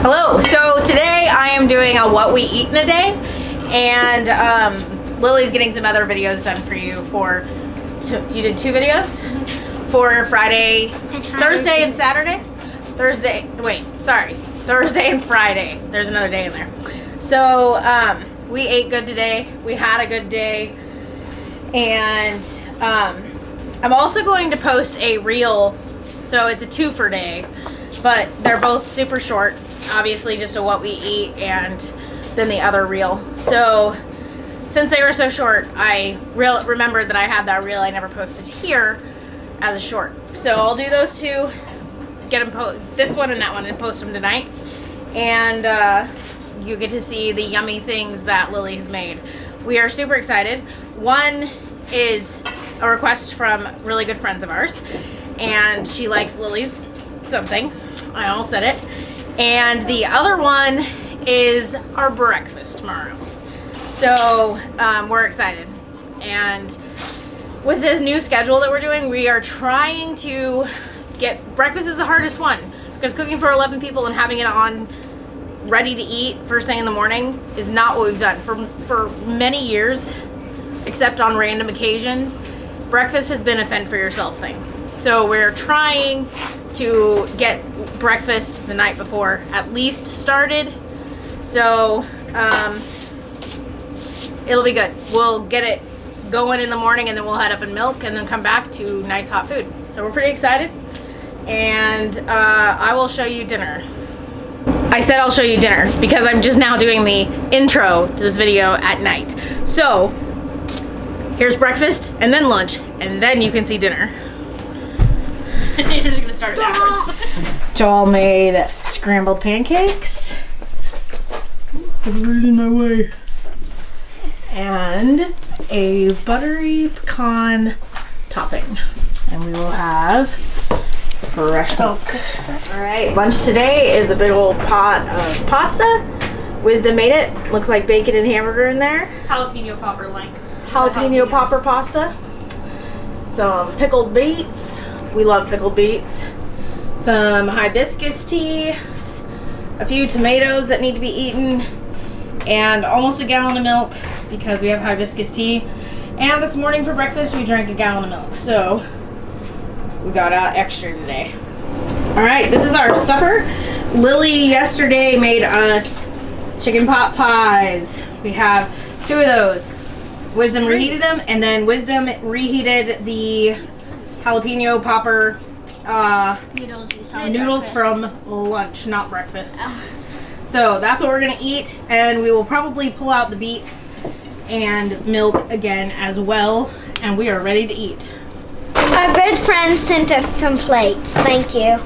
Hello, so today I am doing a what we eat in a day, and Lilley's getting some other videos done for you for, you did 2 videos? For Friday, Thursday and Saturday? Thursday and Friday. There's another day in there. So we ate good today. We had a good day. And I'm also going to post a reel, so it's a 2-for day, but they're both super short. Obviously just a what we eat and then the other reel. So since they were so short, I remembered that I had that reel I never posted here as a short. So I'll do those 2, get them this one and that one, and post them tonight. And you get to see the yummy things that Lilley's made. We are super excited. One is a request from really good friends of ours, and she likes Lilley's something. I almost said it. And the other one is our breakfast tomorrow. So we're excited. And with this new schedule that we're doing, we are trying to get breakfast is the hardest one, because cooking for 11 people and having it on ready to eat first thing in the morning is not what we've done for many years, except on random occasions. Breakfast has been a fend for yourself thing. So we're trying to get breakfast the night before at least started. So it'll be good. We'll get it going in the morning, and then we'll head up and milk, and then come back to nice hot food. So we're pretty excited. And I will show you dinner. I said I'll show you dinner because I'm just now doing the intro to this video at night. So here's breakfast and then lunch, and then you can see dinner. You're just gonna start it backwards. Joelle made scrambled pancakes. Everybody's in my way. And a buttery pecan topping. And we will have fresh milk. Alright, lunch today is a big old pot of pasta. Wisdom made it. Looks like bacon and hamburger in there. Jalapeno popper like. Jalapeno popper pasta. Some pickled beets. We love pickled beets. Some hibiscus tea. A few tomatoes that need to be eaten. And almost a gallon of milk because we have hibiscus tea. And this morning for breakfast we drank a gallon of milk. So we got out extra today. Alright, this is our supper. Lilley yesterday made us chicken pot pies. We have 2 of those. Wisdom reheated them, and then Wisdom reheated the jalapeno popper noodles from lunch, not breakfast. Oh. So that's what we're gonna eat, and we will probably pull out the beets and milk again as well, and we are ready to eat. Our good friend sent us some plates. Thank you.